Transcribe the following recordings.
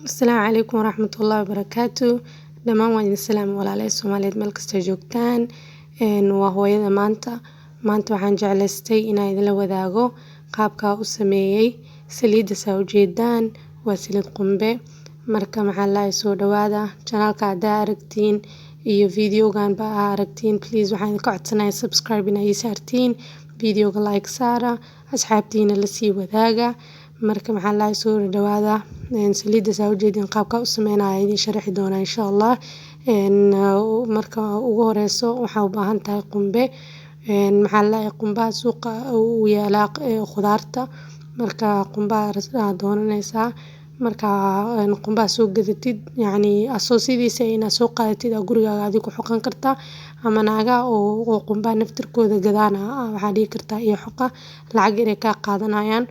Asalaamu calaykum waraxmatullaahi wabarakaatu. Dhammaan waan idin salaam walaalahay Soomaaliyeed meel kasta joogtaan. Waa hooyada maanta. Maanta waxaan jeclaystay inaan idinla wadaago qaabka u sameeyay saliidda saa ujeedaan. Waa saliid qumbe. Marka maxaa la soo dhawaada channelka haddaa aragtiin iyo videogan ba aragtiin, please waxaan idinka codsanayaa subscribe inay ii saartiin, videoga like saara, asxaabtiina la sii wadaaga. marka maxaa la soo dhawaada saliidda saa ujeedin qaabka u sameynaya idin sharaxi doona insha Allah. marka ugu horeyso waxaa u baahan tahay qumbe. maxaa la qumbaha suuqa u yaala khudaarta. marka qumbaha doonanaysa marka qumbaha soo gadatid yani asoo sidiisa inaad soo qaadatid gurigaaga adiga ku xoqan kartaa ama naaga oo qumbaha naftirkooda gadaana waxaa dhigi kartaa iyo xoqa lacag inay ka qaadanayaan.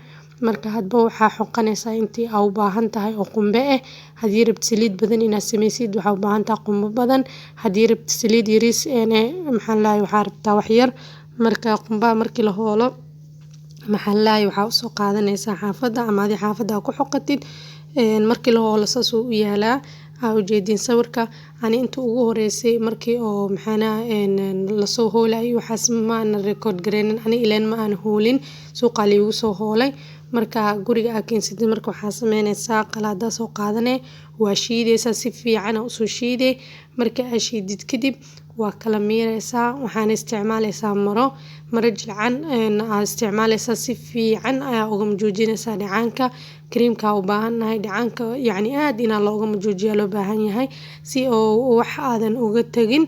marka hadba waxaa xoqanaysaa intii aad u baahan tahay oo qumbe ah. haddii rabtid saliid badan inaad sameysid waxaa u baahan tahay qumbe badan. haddii rabtid saliid yariis maxaa la waxaa rabtaa wax yar. marka qumbaha markii la hoolo maxaa la waxaa u soo qaadanaysaa xaafadda ama adii xaafadda ku xoqatid. markii la hoolo saas u yaalaa ujeedin sawirka ani inta ugu horeysay markii oo maxaana la soo hoolay waxaas ma aan record gareynin ani ileen ma aan hoolin suuqa la igu soo hoolay. marka guriga aad keensid marka waxaa sameynaysaa qalaada soo qaadane waa shiidaysaa si fiican u soo shiiday. marka aad shiidid kadib waa kala miiraysaa waxaan isticmaalaysaa maro jilcan aad isticmaalaysaa si fiican ayaa uga joojinaysaa dhacaanka creamka u baahannahay dhacaanka yani aad inaa looga joojiyaa loo baahan yahay si oo wax aadan uga tagin.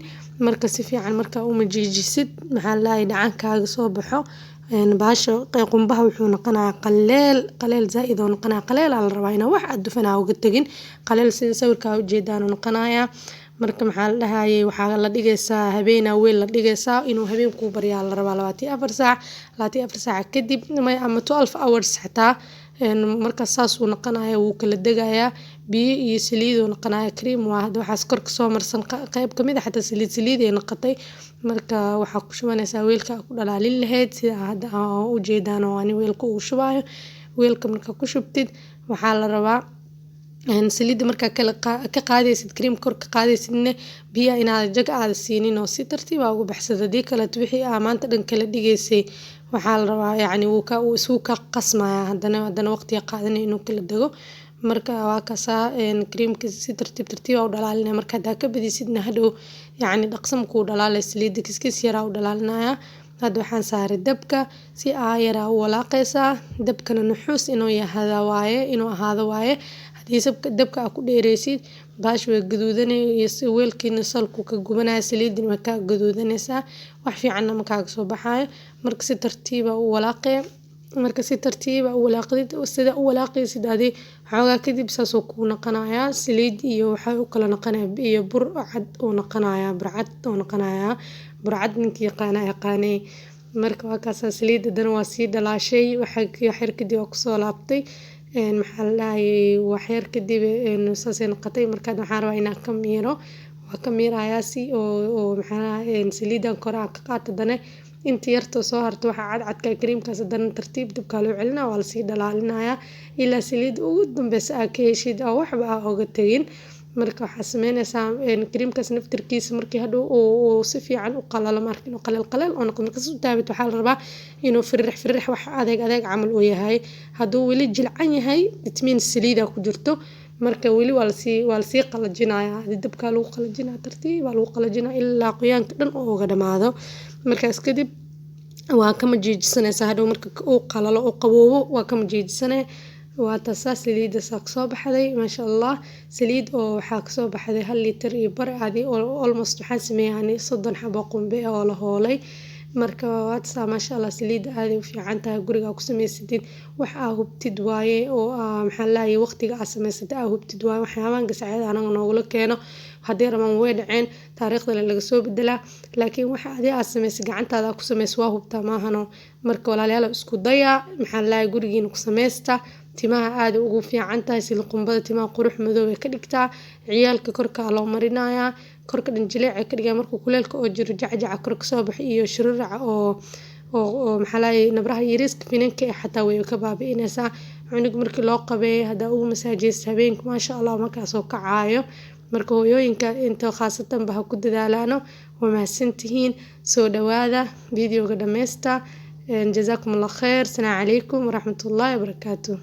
marka si fiican marka u majiijisid maxaa la dhacaankaaga soo baxo baasha qumbaha wuxuu noqonayaa qaleel zaaid oo noqonayaa qaleel la rabaa inaa wax aad dufan uga tagin qaleel sida sawirka u jeedaan noqonayaa. marka maxaa la dhahayay waxaa la dhigaysaa habeena weel la dhigaysaa inuu habeen ku baryaa la rabaa 24 saac kadib ama 12 hours xataa. marka saas uu noqonayaa wuu kala degayaa biyo iyo saliid uu noqonayaa cream waa hadda waxaas kor ka soo marsan qayb kamid ah xataa saliid ay noqotay. marka waxaa ku shubanaysaa weelka ku dhalaalin lahayd sida hadda u jeedaan oo ani weelka uu shubayo. weelka marka ku shubtid waxaa la rabaa saliidda marka ka qaadaysid cream kor ka qaadaysidna biyo inaad jag aad siinin oo si tartiib ah ugu baxsado hadii kale wixii maanta dhan kala dhigaysay waxaa la rabaa yani wuu isku ka qasmaya haddana waqti qaadanay inuu kala dago. marka waa kasaa creamka si tartiib u dhalaalinaya marka hadaa ka badisidna hadhow yani dhaqsam ku dhalaalay saliidda kiskis yar u dhalaalinaya. hadda waxaan saaray dabka si yara u walaaqaysaa dabkana nuxuus inuu ahaado waaye haddii dabka aad ku dheeraysid baash way gaduudanaysaa weelkiina salku ka gubanaya saliidina way ka gaduudanaysaa wax fiicanna ma kaaga soo baxayo. marka si tartiib u walaaqee marka si tartiib u walaaqdid sida u walaaqaysid adii xoogaa kadib saas uu ku noqonayaa saliid iyo waxa uu kala noqonayaa iyo bur cad uu noqonayaa burcad ninkii yaqaanay. marka waa kaas saliidda dan waa sii dhalaashay waxa xir kadib ku soo laabtay maxaa la wax yar kadib saasay noqotay. marka waxaan rabaa inaan ka miiro waa ka miirayaa si oo maxaa saliidan kor ka qaato dana inta yarta soo harto waxa cadcadka creamkaas dana tartiib dabka loo celinaa waa la sii dhalaalinayaa ilaa saliid ugu dambeysa aad ka heshid oo waxba uga tagin. marka waxaa sameynaysaa creamkaas naftirkiisa markii hadhow uu si fiican u qalalo markii uu qaleel oo noqdo markaas u daabid waxaa la rabaa inuu firrix wax adeeg camal uu yahay. hadduu weli jilcan yahay it means saliida ku jirto marka weli waa la sii qalajinayaa dabka lagu qalajinaa tartiib lagu qalajinaa ilaa qoyaanka dhan oo uga dhamaado. markaas kadib waa ka majiijisanaysaa hadhow marka uu qalalo oo qaboobo waa ka majiijisanay waa taasa saliidda soo baxday maasha Allah. saliid oo waxaa ka soo baxday 1 litir iyo bar adi almost waxaan sameeyay 30 xabo qumbe oo la hoolay. marka waa taasa maasha Allah saliidda aad u fiican tahay guriga ku sameysatid wax aad hubtid waaye oo maxaa la waqtiga aad sameysatid aad hubtid waaye waxyaabahan gasaacada anaga noogula keeno haddii ramaan way dhaceen taariikhda laga soo bedelaa laakiin waxa aad sameysay gacantaada ku sameys waa hubtaa maahano. marka walaalayaal isku daya maxaa la gurigiina ku sameysta timaha aad ugu fiican tahay sida qumbada timaha qurux madow ay ka dhigtaa ciyaalka korka loo marinayaa korka dhan jileec ay ka dhigaa markuu kuleelka oo jiro jacajaca kor ka soo baxay iyo shiriraca oo maxaa la nabraha yariiska finanka xataa way ka baabi'inaysaa cunug markii loo qabeeyo hadaa ugu masaajeysid habeenkii maasha Allah markaas oo kacaayo marka hooyooyinka inta khaasatan ba ha ku dadaalaano waa mahadsantihiin soo dhawaada videoga dhameysta jazakumullah khair. Assalaamu calaykum waraxmatullaahi wabarakaatuh.